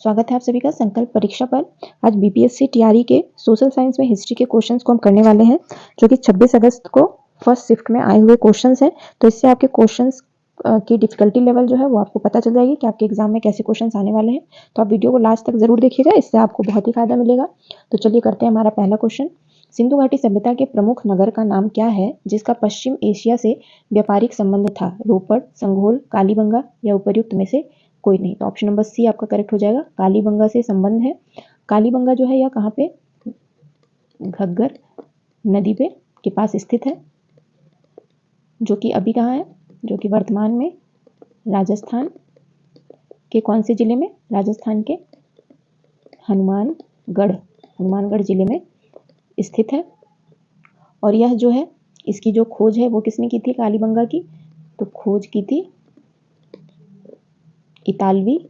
स्वागत है आप सभी का संकल्प परीक्षा पर। आज बीपीएससी टीआरई के सोशल साइंस में हिस्ट्री के क्वेश्चंस को हम करने वाले हैं, जो कि 26 अगस्त को फर्स्ट शिफ्ट में आए हुए क्वेश्चंस हैं। तो इससे आपके क्वेश्चंस की डिफिकल्टी लेवल जो है वो आपको पता चल जाएगी कि आपके एग्जाम में कैसे क्वेश्चंस आने वाले हैं। तो आप वीडियो को लास्ट तक जरूर देखिएगा, इससे आपको बहुत ही फायदा मिलेगा। तो चलिए करते हैं हमारा पहला क्वेश्चन। सिंधु घाटी सभ्यता के प्रमुख नगर का नाम क्या है जिसका पश्चिम एशिया से व्यापारिक संबंध था? रोपड़, संघोल, कालीबंगा या उपर्युक्त में से कोई नहीं। तो ऑप्शन नंबर सी आपका करेक्ट हो जाएगा। कालीबंगा से संबंध है। कालीबंगा जो है यह कहाँ पे? घग्गर नदी पे के पास स्थित है, जो कि अभी कहाँ है? जो कि वर्तमान में राजस्थान के कौन से जिले में? राजस्थान के हनुमानगढ़ जिले में स्थित है। और यह जो है इसकी जो खोज है वो किसने की थी कालीबंगा की? तो खोज की थी इतालवी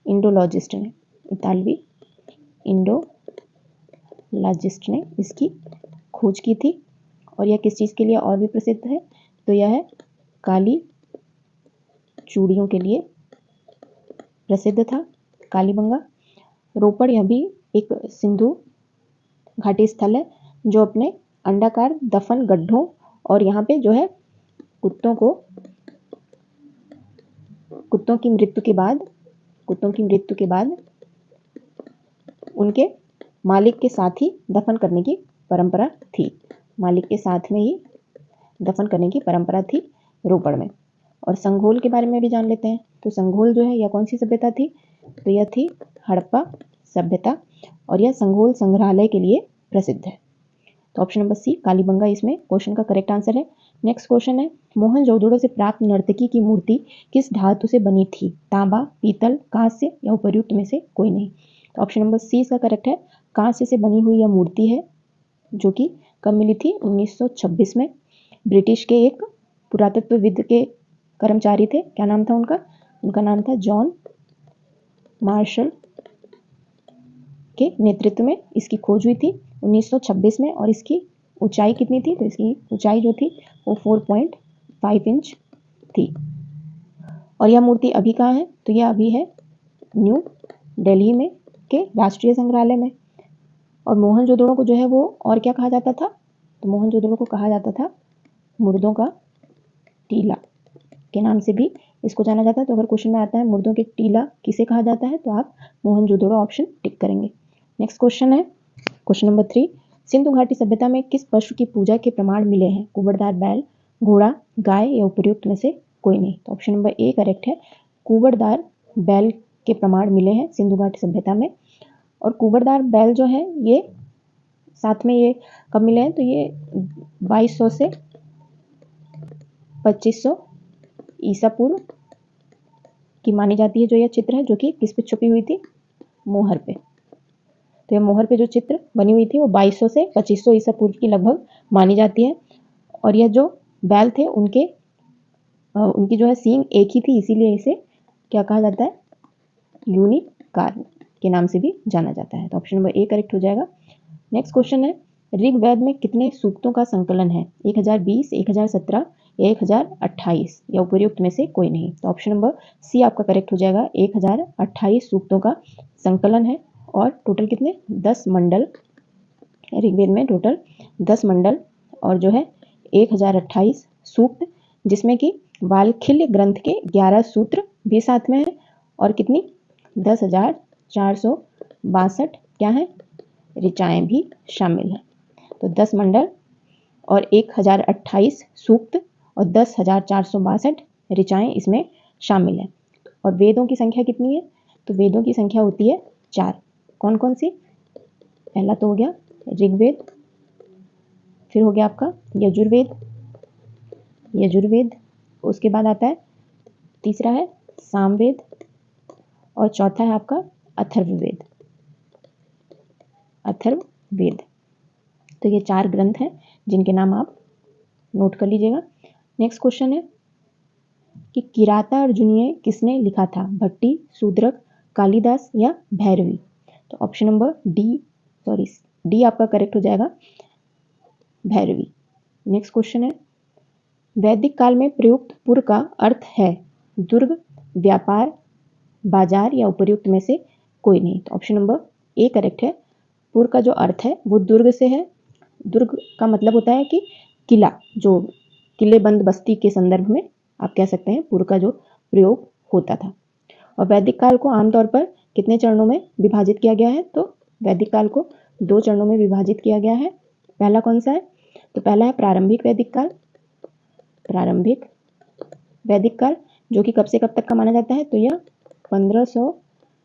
इंडोलॉजिस्ट ने। इतालवी इंडोलॉजिस्ट ने इसकी खोज की थी। और यह किस चीज़ के लिए और भी प्रसिद्ध है? तो यह है काली चूड़ियों के लिए प्रसिद्ध था कालीबंगा। रोपड़ यह भी एक सिंधु घाटी स्थल है जो अपने अंडाकार दफन गड्ढों और यहाँ पे जो है कुत्तों की मृत्यु के बाद उनके मालिक के साथ ही दफन करने की परंपरा थी। मालिक के साथ में ही दफन करने की परंपरा थी रोपड़ में। और संघोल के बारे में भी जान लेते हैं। तो संघोल जो है यह कौन सी सभ्यता थी? तो यह थी हड़प्पा सभ्यता और यह संघोल संग्रहालय के लिए प्रसिद्ध है। तो ऑप्शन नंबर सी कालीबंगा इसमें क्वेश्चन का करेक्ट आंसर है। नेक्स्ट क्वेश्चन है, मोहनजोदड़ो से प्राप्त नर्तकी की मूर्ति किस धातु से बनी थी? तांबा, पीतल, कांस्य या उपर्युक्त में से कोई नहीं। तो ऑप्शन नंबर सी इसका करेक्ट है। कांस्य से बनी हुई यह मूर्ति है, जो कि कब मिली थी? 1926 में। ब्रिटिश के एक पुरातत्वविद के कर्मचारी थे, क्या नाम था उनका? उनका नाम था जॉन मार्शल के नेतृत्व में इसकी खोज हुई थी 1926 में। और इसकी ऊंचाई कितनी थी? तो इसकी ऊंचाई जो थी वो 4.5 इंच थी। और यह मूर्ति अभी कहाँ है? तो यह अभी है न्यू दिल्ली में के राष्ट्रीय संग्रहालय में। और मोहनजोदड़ो को जो है वो और क्या कहा जाता था? तो मोहनजोदड़ो को कहा जाता था मुर्दों का टीला के नाम से भी इसको जाना जाता है। तो अगर क्वेश्चन में आता है मुर्दों के टीला किसे कहा जाता है, तो आप मोहनजोदड़ो ऑप्शन टिक करेंगे। नेक्स्ट क्वेश्चन है क्वेश्चन नंबर 3। सिंधु घाटी सभ्यता में किस पशु की पूजा के प्रमाण मिले हैं? कुबड़दार बैल, घोड़ा, गाय या उपर्युक्त में से कोई नहीं। तो ऑप्शन नंबर ए करेक्ट है। कुबड़दार बैल के प्रमाण मिले हैं सिंधु घाटी सभ्यता में। और कुबड़दार बैल जो है ये साथ में ये कब मिले हैं? तो ये 2200 से 2500 ईसा पूर्व की मानी जाती है। जो यह चित्र है जो कि किस पे छुपी हुई थी? मोहर पे। तो यह मोहर पे जो चित्र बनी हुई थी वो 2200 से 2500 ईसा पूर्व की लगभग मानी जाती है। और यह जो बैल थे उनकी जो है सींग एक ही थी, इसीलिए इसे क्या कहा जाता है? यूनिकार्न के नाम से भी जाना जाता है। तो ऑप्शन नंबर ए करेक्ट हो जाएगा। नेक्स्ट क्वेश्चन है, ऋग्वेद में कितने सूक्तों का संकलन है? 1020, 1017 या 1028 या उपर्युक्त में से कोई नहीं। तो ऑप्शन नंबर सी आपका करेक्ट हो जाएगा। 1028 सूक्तों का संकलन है। और टोटल कितने? 10 मंडल। ऋग्वेद में टोटल 10 मंडल और जो है 1028 सूक्त, जिसमें कि वाल्खिल्य ग्रंथ के 11 सूत्र भी साथ में है। और कितनी? 10,462 क्या है? ऋचाएं भी शामिल हैं। तो 10 मंडल और 1028 सूक्त और 10,462 ऋचाएं इसमें शामिल हैं। और वेदों की संख्या कितनी है? तो वेदों की संख्या होती है 4। कौन कौन सी? पहला तो हो गया ऋग्वेद, फिर हो गया आपका यजुर्वेद, उसके बाद आता है तीसरा है सामवेद और चौथा है आपका अथर्ववेद। तो ये 4 ग्रंथ हैं जिनके नाम आप नोट कर लीजिएगा। नेक्स्ट क्वेश्चन है कि किराता अर्जुनीय किसने लिखा था? भट्टी, शूद्रक, कालिदास या भैरवी। तो ऑप्शन नंबर डी आपका करेक्ट हो जाएगा, भैरवी। नेक्स्ट क्वेश्चन है, वैदिक काल में प्रयुक्त पुर का अर्थ है दुर्ग, व्यापार, बाजार या उपर्युक्त में से कोई नहीं। तो ऑप्शन नंबर ए करेक्ट है। पुर का जो अर्थ है वो दुर्ग से है। दुर्ग का मतलब होता है कि किला, जो किलेबंद बस्ती के संदर्भ में आप कह सकते हैं पुर का जो प्रयोग होता था। और वैदिक काल को आमतौर पर कितने चरणों में विभाजित किया गया है? तो वैदिक काल को 2 चरणों में विभाजित किया गया है। पहला कौन सा है? तो पहला है प्रारंभिक वैदिक काल। प्रारंभिक वैदिक काल जो कि कब से कब तक का माना जाता है? तो यह 1500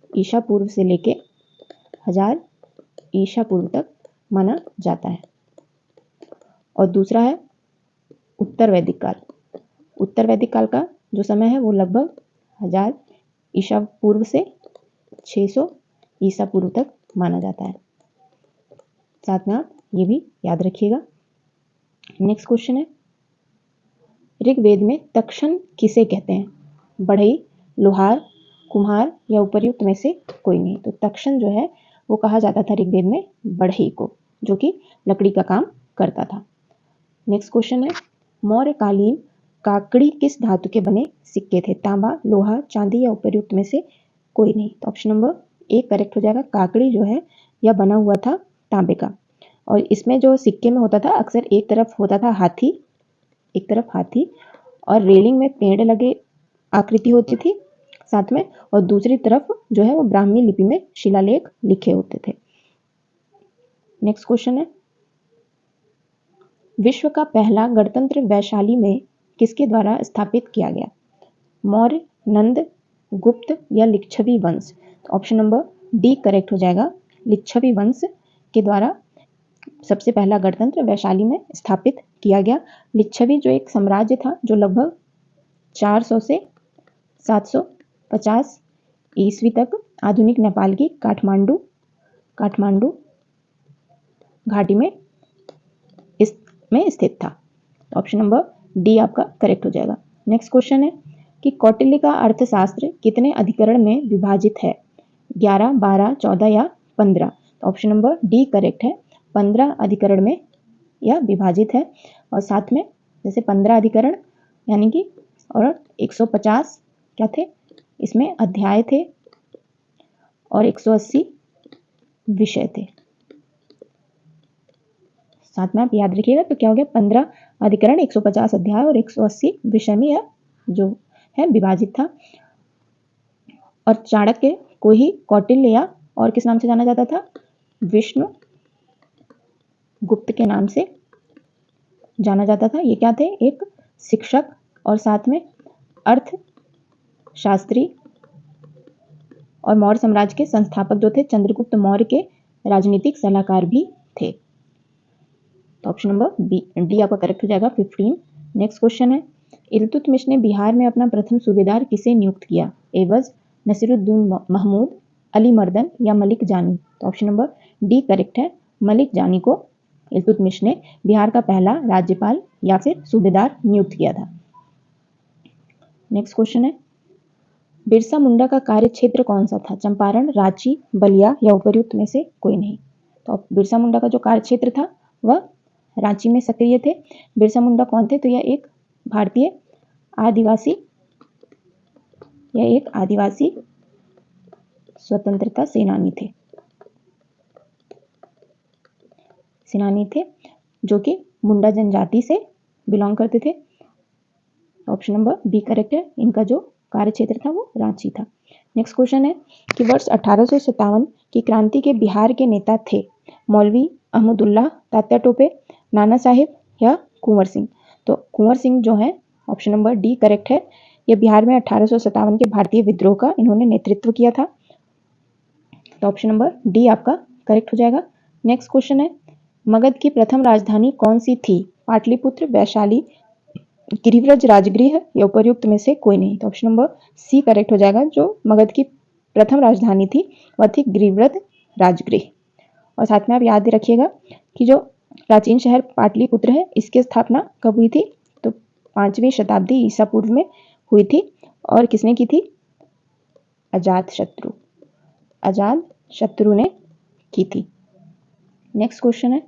ईसा पूर्व से लेके 1000 ईसा पूर्व तक माना जाता है। और दूसरा है उत्तर वैदिक काल। उत्तर वैदिक काल का जो समय है वो लगभग 1000 ईसा पूर्व से 600 ईसा पूर्व तक माना जाता है। साथ में आप ये भी याद रखिएगा। नेक्स्ट क्वेश्चन है, ऋग्वेद में तक्षण किसे कहते हैं? बढ़ई, लोहार, कुम्हार या उपर्युक्त में से कोई नहीं। तो तक्षण जो है वो कहा जाता था ऋग्वेद में बढ़ई को, जो कि लकड़ी का काम करता था। नेक्स्ट क्वेश्चन है, मौर्यकालीन काकड़ी किस धातु के बने सिक्के थे? तांबा, लोहा, चांदी या उपर्युक्त में से कोई नहीं। तो ऑप्शन नंबर ए करेक्ट हो जाएगा। काकड़ी जो है यह बना हुआ था तांबे का, और इसमें जो सिक्के में होता था अक्सर एक तरफ होता था हाथी, एक तरफ हाथी और रेलिंग में पेड़ लगे आकृति होती थी साथ में, और दूसरी तरफ जो है वो ब्राह्मी लिपि में शिलालेख लिखे होते थे। नेक्स्ट क्वेश्चन है, विश्व का पहला गणतंत्र वैशाली में किसके द्वारा स्थापित किया गया? मौर्य, नंद, गुप्त या लिच्छवी वंश? तो ऑप्शन नंबर डी करेक्ट हो जाएगा। लिच्छवी वंश के द्वारा सबसे पहला गणतंत्र वैशाली में स्थापित किया गया। लिच्छवी जो एक साम्राज्य था जो लगभग 400 से 750 ईस्वी तक आधुनिक नेपाल की काठमांडू घाटी में स्थित था। ऑप्शन नंबर डी आपका करेक्ट हो जाएगा। नेक्स्ट क्वेश्चन है कि कौटिल्य का अर्थशास्त्र कितने अधिकरण में विभाजित है? 11, 12, 14 या 15? तो ऑप्शन नंबर डी करेक्ट है। 15 अधिकरण में यह विभाजित है। और साथ में जैसे 15 अधिकरण यानी कि और 150 क्या थे इसमें? अध्याय थे और 180 विषय थे। साथ में आप याद रखिएगा तो क्या हो गया? 15 अधिकरण, 150 अध्याय और 180 विषय में यह जो है विभाजित था। और चाणक्य को ही कौटिल्य या और किस नाम से जाना जाता था? विष्णु गुप्त के नाम से जाना जाता था। ये क्या थे? एक शिक्षक और साथ में अर्थशास्त्री और मौर्य साम्राज्य के संस्थापक जो थे चंद्रगुप्त मौर्य के राजनीतिक सलाहकार भी थे। तो ऑप्शन नंबर डी आपका करेक्ट हो जाएगा 15। नेक्स्ट क्वेश्चन है, इल्तुतमिश ने बिहार में अपना प्रथम सूबेदार किसे नियुक्त किया? एवज, नसीरुद्दीन महमूद, अली मर्दन या मलिक जानी? तो ऑप्शन नंबर डी करेक्ट है। मलिक जानी को इल्तुतमिश ने बिहार का पहला राज्यपाल या फिर सूबेदार नियुक्त किया था। नेक्स्ट क्वेश्चन है, बिरसा मुंडा का कार्य क्षेत्र कौन सा था? चंपारण, रांची, बलिया या उपर्युक्त में से कोई नहीं। तो बिरसा मुंडा का जो कार्य क्षेत्र था वह रांची में सक्रिय थे। बिरसा मुंडा कौन थे? तो यह एक भारतीय आदिवासी स्वतंत्रता सेनानी थे जो कि मुंडा जनजाति से बिलोंग करते थे। ऑप्शन नंबर बी करेक्ट है। इनका जो कार्य क्षेत्र था वो रांची था। नेक्स्ट क्वेश्चन है कि वर्ष 1857 की क्रांति के बिहार के नेता थे मौलवी अहमदुल्लाह, तात्या टोपे, नाना साहिब या कुंवर सिंह? तो कुंवर सिंह जो है ऑप्शन नंबर डी करेक्ट है। यह बिहार में 1857 के भारतीय विद्रोह का इन्होंने नेतृत्व किया था। तो ऑप्शन नंबर डी आपका करेक्ट हो जाएगा। नेक्स्ट क्वेश्चन है, मगध की प्रथम राजधानी कौन सी थी? पाटलिपुत्र, वैशाली, गिरिव्रज, राजगृह या उपर्युक्त में से कोई नहीं? तो ऑप्शन नंबर सी करेक्ट हो जाएगा। जो मगध की प्रथम राजधानी थी वह थी गिरिव्रज राजगृह। और साथ में आप याद रखिएगा कि जो प्राचीन शहर पाटलिपुत्र है इसकी स्थापना कब हुई थी? तो 5वीं शताब्दी ईसा पूर्व में हुई थी। और किसने की थी? अजातशत्रु ने की थी। नेक्स्ट क्वेश्चन है,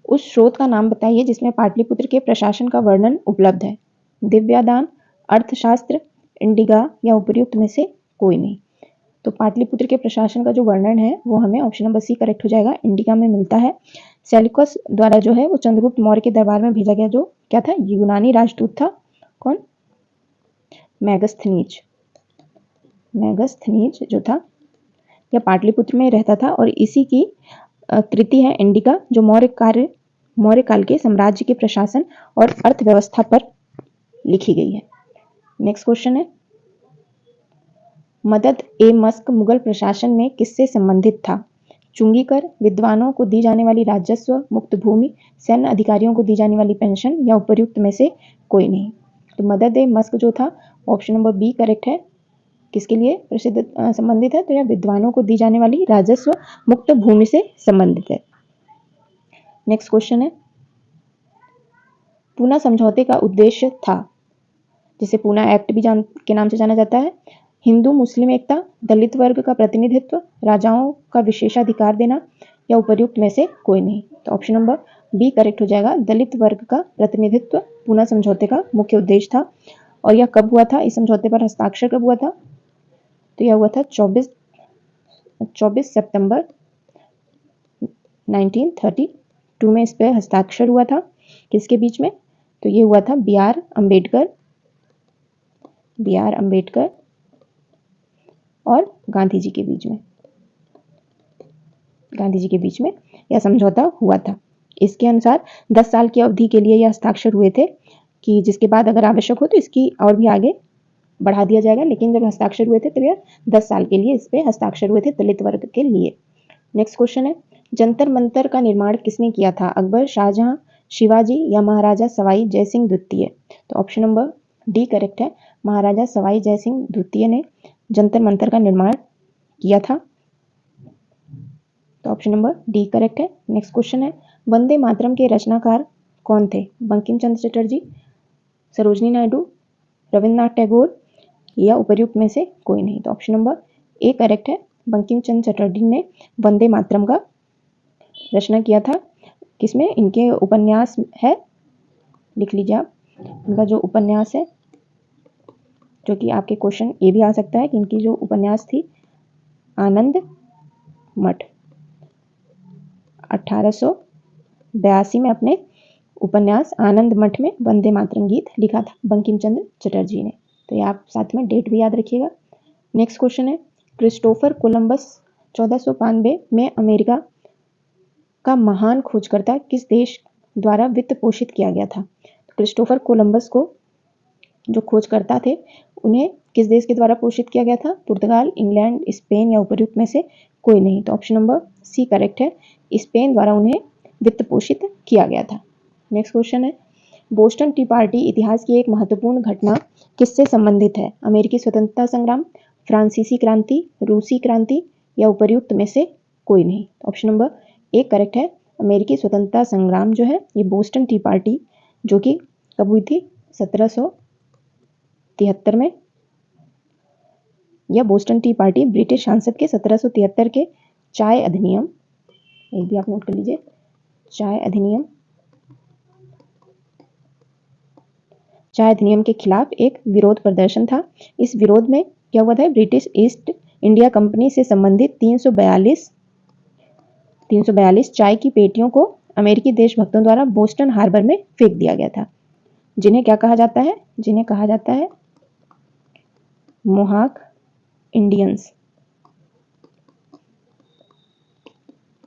उस स्रोत का नाम बताइए जिसमें पाटलिपुत्र के प्रशासन का वर्णन उपलब्ध है। दिव्यादान, अर्थशास्त्र, इंडिगा या उपर्युक्त में से कोई नहीं। तो पाटलिपुत्र के प्रशासन का जो वर्णन है वो हमें ऑप्शन नंबर सी करेक्ट हो जाएगा, इंडिका में मिलता है। सेल्यूकस द्वारा जो है वो चंद्रगुप्त मौर्य के दरबार में भेजा गया जो क्या था, यूनानी राजदूत था। कौन? मैगस्थनीज। मैगस्थनीज जो था यह पाटलिपुत्र में रहता था और इसी की कृति है इंडिका, जो मौर्य काल के साम्राज्य के प्रशासन और अर्थव्यवस्था पर लिखी गई है। नेक्स्ट क्वेश्चन है, मदद ए मस्क मुगल प्रशासन में किससे संबंधित था? चुंगी कर, विद्वानों को दी जाने वाली राजस्व, मुक्त भूमि, सैन्य अधिकारियों को दी जाने वाली पेंशन या उपर्युक्त में से कोई नहीं। तो मदद ए मस्क जो था ऑप्शन नंबर बी करेक्ट है। किसके लिए प्रसिद्ध संबंधित है? तो यह विद्वानों को दी जाने वाली राजस्व मुक्त भूमि से संबंधित है। नेक्स्ट क्वेश्चन है, पूना समझौते का उद्देश्य था, जिसे पूना एक्ट भी के नाम से जाना जाता है, हिंदू मुस्लिम एकता, दलित वर्ग का प्रतिनिधित्व, राजाओं का विशेषाधिकार देना या उपर्युक्त में से कोई नहीं। तो ऑप्शन नंबर बी करेक्ट हो जाएगा, दलित वर्ग का प्रतिनिधित्व पूना समझौते का मुख्य उद्देश्य था। और यह कब हुआ था? इस समझौते पर हस्ताक्षर कब हुआ था? तो यह हुआ था 24 सितंबर 1932 में इस पर हस्ताक्षर हुआ था। किसके बीच में? तो ये हुआ था बी आर अंबेडकर और गांधी जी के बीच में यह समझौता हुआ था। इसके अनुसार 10 साल की अवधि के लिए यह हस्ताक्षर हुए थे कि जिसके बाद अगर आवश्यक हो तो इसकी और भी आगे बढ़ा दिया जाएगा, लेकिन जब हस्ताक्षर हुए थे तो यह 10 साल के लिए इस पे हस्ताक्षर हुए थे दलित वर्ग के लिए। नेक्स्ट क्वेश्चन है, जंतर मंतर का निर्माण किसने किया था? अकबर, शाहजहां, शिवाजी या महाराजा सवाई जयसिंह द्वितीय? तो ऑप्शन नंबर डी करेक्ट है, महाराजा सवाई जयसिंह द्वितीय ने जंतर मंतर का निर्माण किया था। तो ऑप्शन नंबर डी करेक्ट है। नेक्स्ट क्वेश्चन है, वंदे मातरम के रचनाकार कौन थे? बंकिम चंद्र चटर्जी, सरोजनी नायडू, रविन्द्रनाथ टैगोर या उपर्युक्त में से कोई नहीं। तो ऑप्शन नंबर ए करेक्ट है, बंकिम चंद्र चटर्जी ने वंदे मातरम का रचना किया था। किसमें? इनके उपन्यास है, लिख लीजिए आप, इनका जो उपन्यास है, जो कि आपके क्वेश्चन ये भी आ सकता है कि इनकी जो उपन्यास थी आनंद मठ, 1882 में अपने उपन्यास आनंद मठ में वंदे मातरम गीत लिखा था बंकिम चंद्र चटर्जी ने। तो ये आप साथ में डेट भी याद रखिएगा। नेक्स्ट क्वेश्चन है, क्रिस्टोफर कोलंबस 1492 में अमेरिका का महान खोजकर्ता किस देश द्वारा वित्त पोषित किया गया था? क्रिस्टोफर कोलंबस को जो खोजकर्ता थे उन्हें किस देश के द्वारा पोषित किया गया था? पुर्तगाल, इंग्लैंड, स्पेन या उपर्युक्त में से कोई नहीं। तो ऑप्शन नंबर सी करेक्ट है, स्पेन द्वारा उन्हें वित्त पोषित किया गया था। नेक्स्ट क्वेश्चन है, बोस्टन टी पार्टी इतिहास की एक महत्वपूर्ण घटना किससे संबंधित है? अमेरिकी स्वतंत्रता संग्राम, फ्रांसीसी क्रांति, रूसी क्रांति या उपर्युक्त में से कोई नहीं। ऑप्शन नंबर ए करेक्ट है, अमेरिकी स्वतंत्रता संग्राम जो है ये बोस्टन टी पार्टी जो कि कब हुई थी? 1773 में। यह बोस्टन टी पार्टी ब्रिटिश संसद के 1773 के चाय अधिनियम, एक भी आप नोट कर लीजिए, चाय अधिनियम के खिलाफ एक विरोध प्रदर्शन था। इस विरोध में क्या हुआ था? ब्रिटिश ईस्ट इंडिया कंपनी से संबंधित 342 चाय की पेटियों को अमेरिकी देशभक्तों द्वारा बोस्टन हार्बर में फेंक दिया गया था, जिन्हें क्या कहा जाता है? जिन्हें कहा जाता है मोहाक इंडियंस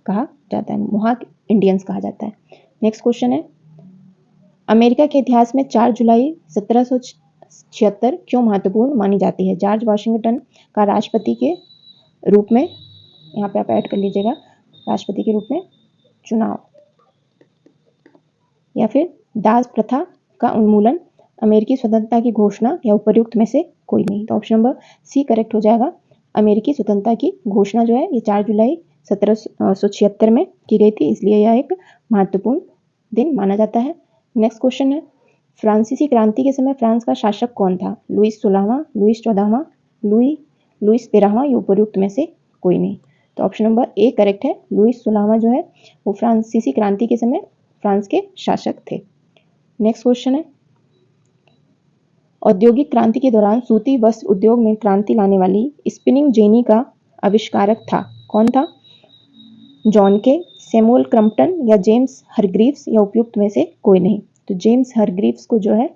कहा जाता है, मोहाक इंडियंस कहा जाता है। नेक्स्ट क्वेश्चन है, अमेरिका के इतिहास में 4 जुलाई 1776 क्यों महत्वपूर्ण मानी जाती है? जॉर्ज वाशिंगटन का राष्ट्रपति के रूप में, यहाँ पे आप ऐड कर लीजिएगा, राष्ट्रपति के रूप में चुनाव, या फिर दास प्रथा का उन्मूलन, अमेरिकी स्वतंत्रता की घोषणा या उपर्युक्त में से कोई नहीं। तो ऑप्शन नंबर सी करेक्ट हो जाएगा, अमेरिकी स्वतंत्रता की घोषणा जो है ये 4 जुलाई 1776 में की गई थी, इसलिए यह एक महत्वपूर्ण दिन माना जाता है। नेक्स्ट क्वेश्चन है, फ्रांसीसी क्रांति के समय फ्रांस का शासक कौन था? लुईस 16वां, लुईस 14वां, लुईस 13वां या उपर्युक्त में से कोई नहीं। तो ऑप्शन नंबर ए करेक्ट है, लुईस 16वां जो है वो फ्रांसीसी क्रांति के समय फ्रांस के शासक थे। नेक्स्ट क्वेश्चन है, औद्योगिक क्रांति के दौरान सूती वस्त्र उद्योग में क्रांति लाने वाली स्पिनिंग जेनी का आविष्कारक था? कौन था? जॉन के, सैमुअल क्रम्पटन या जेम्स हरग्रीव्स या उपयुक्त में से कोई नहीं। तो जेम्स हरग्रीव्स को जो है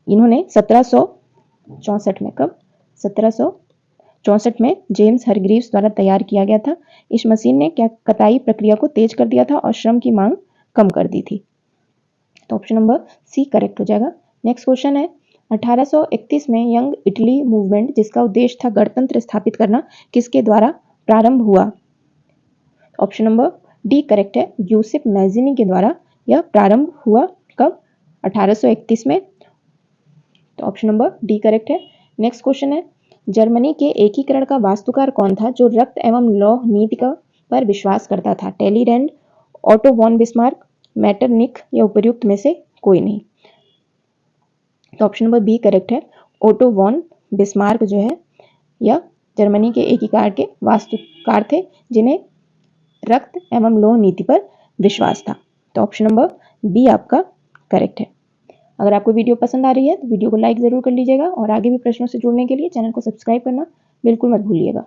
इन्होंने 1764 में, कब? 1764 में जेम्स हरग्रीव्स द्वारा तैयार किया गया था। इस मशीन ने क्या कताई प्रक्रिया को तेज कर दिया था और श्रम की मांग कम कर दी थी। तो ऑप्शन नंबर सी करेक्ट हो जाएगा। नेक्स्ट क्वेश्चन है 1831 में यंग इटली मूवमेंट, जिसका उद्देश्य था गणतंत्र स्थापित करना, किसके द्वारा प्रारंभ हुआ? ऑप्शन नंबर डी करेक्ट है, यूसेफ मैजिनी के द्वारा यह प्रारंभ हुआ। कब? 1831 में। तो ऑप्शन नंबर डी करेक्ट है। नेक्स्ट क्वेश्चन है जर्मनी के एकीकरण का वास्तुकार कौन था जो रक्त एवं लौह नीति पर विश्वास करता था? टेलीरैंड, ऑटो वॉन बिस्मार्क, मैटरनिख या उपर्युक्त में से कोई नहीं। तो ऑप्शन नंबर बी करेक्ट है, ऑटो वॉन बिस्मार्क जो है यह जर्मनी के एकीकरण के वास्तुकार थे जिन्हें रक्त एवं लौह नीति पर विश्वास था। तो ऑप्शन नंबर बी आपका करेक्ट है। अगर आपको वीडियो पसंद आ रही है तो वीडियो को लाइक जरूर कर लीजिएगा और आगे भी प्रश्नों से जुड़ने के लिए चैनल को सब्सक्राइब करना बिल्कुल मत भूलिएगा।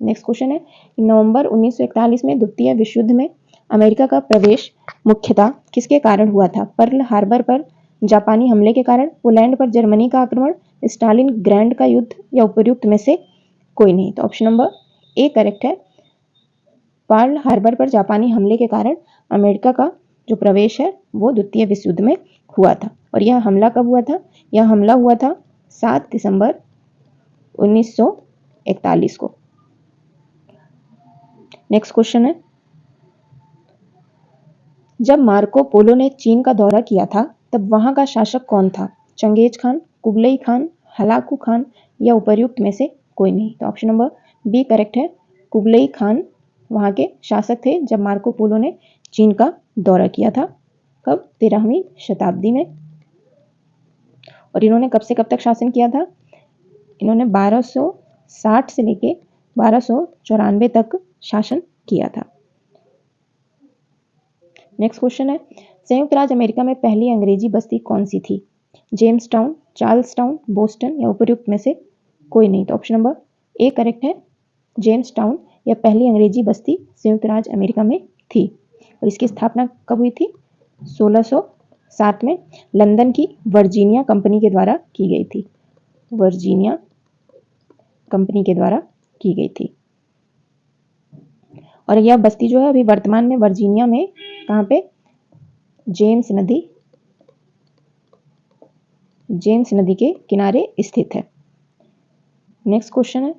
नेक्स्ट क्वेश्चन है नवंबर 1941 में द्वितीय विश्व युद्ध में अमेरिका का प्रवेश मुख्यतः किसके कारण हुआ था? पर्ल हार्बर पर जापानी हमले के कारण, पोलैंड पर जर्मनी का आक्रमण, स्टालिन ग्रैंड का युद्ध या उपर्युक्त में से कोई नहीं। तो ऑप्शन नंबर ए करेक्ट है, पर्ल हार्बर पर जापानी हमले के कारण अमेरिका का जो प्रवेश है वो द्वितीय विश्व युद्ध में हुआ था। और यह हमला कब हुआ था? यह हमला हुआ था 7 दिसंबर 1941 को। नेक्स्ट क्वेश्चन है जब मार्को पोलो ने चीन का दौरा किया था तब वहां का शासक कौन था? चंगेज खान, कुबलई खान, हलाकू खान या उपर्युक्त में से कोई नहीं। तो ऑप्शन नंबर बी करेक्ट है, कुबलई खान वहां के शासक थे जब मार्को पोलो ने चीन का दौरा किया था। कब? 13वीं शताब्दी में। और इन्होंने कब से कब तक शासन किया था? इन्होंने 1260 से लेके 1294 तक शासन किया था। नेक्स्ट क्वेश्चन है संयुक्त राज्य अमेरिका में पहली अंग्रेजी बस्ती कौन सी थी? James town, Charles town, Boston या उपर्युक्त में से कोई नहीं। तो ऑप्शन नंबर ए करेक्ट है, जेम्स टाउन यह पहली अंग्रेजी बस्ती संयुक्त राज्य अमेरिका में थी। और इसकी स्थापना कब हुई थी? 1607 में लंदन की वर्जीनिया कंपनी के द्वारा की गई थी। वर्जीनिया कंपनी के द्वारा की गई थी। और यह बस्ती जो है अभी वर्तमान में वर्जीनिया में कहाँ पे? जेम्स नदी के किनारे स्थित है। नेक्स्ट क्वेश्चन है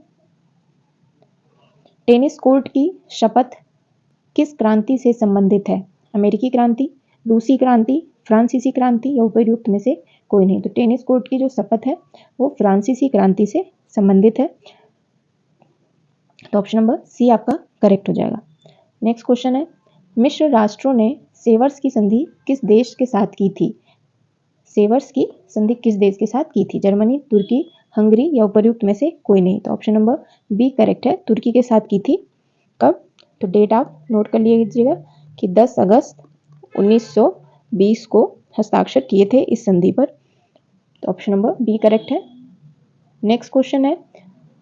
टेनिस कोर्ट की शपथ किस क्रांति से संबंधित है? अमेरिकी क्रांति, रूसी क्रांति, फ्रांसीसी क्रांति या उपर्युक्त में से कोई नहीं। तो टेनिस कोर्ट की जो शपथ है वो फ्रांसीसी क्रांति से संबंधित है। तो ऑप्शन नंबर सी आपका करेक्ट हो जाएगा। नेक्स्ट क्वेश्चन है मिस्र राष्ट्रों ने सेवर्स की संधि किस देश के साथ की थी? सेवर्स की संधि किस देश के साथ की थी? जर्मनी, तुर्की, हंगरी या उपर्युक्त में से कोई नहीं। तो ऑप्शन नंबर बी करेक्ट है, तुर्की के साथ की थी। कब? तो डेट आप नोट कर लीजिएगा कि 10 अगस्त 1920 को हस्ताक्षर किए थे इस संधि पर। तो ऑप्शन नंबर बी करेक्ट है। नेक्स्ट क्वेश्चन है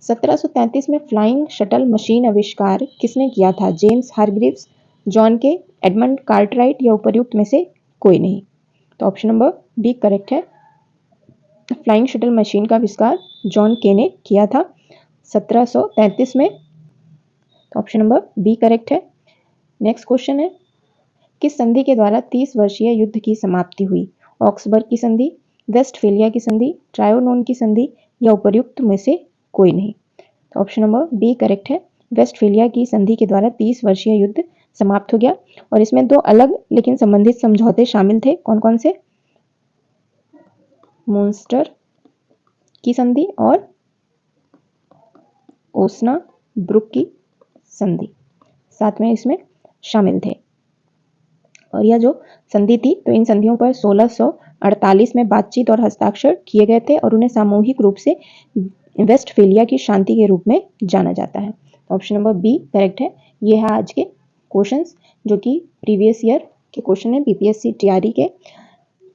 1733 में फ्लाइंग शटल मशीन आविष्कार किसने किया था? जेम्स हारग्रीव्स, जॉन के, एडमंड कार्टराइट या उपर्युक्त में से कोई नहीं। तो ऑप्शन नंबर बी करेक्ट है, फ्लाइंग शटल मशीन का आविष्कार जॉन के ने किया था 1733 में। तो ऑप्शन नंबर बी करेक्ट है। नेक्स्ट क्वेश्चन है किस संधि के द्वारा 30 वर्षीय युद्ध की समाप्ति हुई? ऑक्सबर्ग की संधि, वेस्टफेलिया की संधि, ट्रायोनोन की संधि या उपर्युक्त में से कोई नहीं। तो ऑप्शन नंबर बी करेक्ट है, वेस्टफेलिया की संधि के द्वारा 30 वर्षीय युद्ध समाप्त हो गया। और इसमें दो अलग लेकिन संबंधित समझौते शामिल थे। कौन कौन से? मुंस्टर की संधि और ओस्नाब्रुक की संधि साथ में इसमें शामिल थे। और यह जो संधि थी तो इन संधियों पर 1648 में बातचीत और हस्ताक्षर किए गए थे और उन्हें सामूहिक रूप से वेस्टफेलिया की शांति के रूप में जाना जाता है। ऑप्शन नंबर बी करेक्ट है। ये है आज के क्वेश्चंस जो कि प्रीवियस ईयर के क्वेश्चन है, बीपीएससी टीआरई के।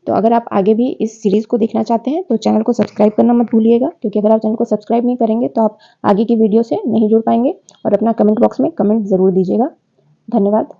तो अगर आप आगे भी इस सीरीज़ को देखना चाहते हैं तो चैनल को सब्सक्राइब करना मत भूलिएगा, क्योंकि अगर आप चैनल को सब्सक्राइब नहीं करेंगे तो आप आगे की वीडियो से नहीं जुड़ पाएंगे। और अपना कमेंट बॉक्स में कमेंट ज़रूर दीजिएगा। धन्यवाद।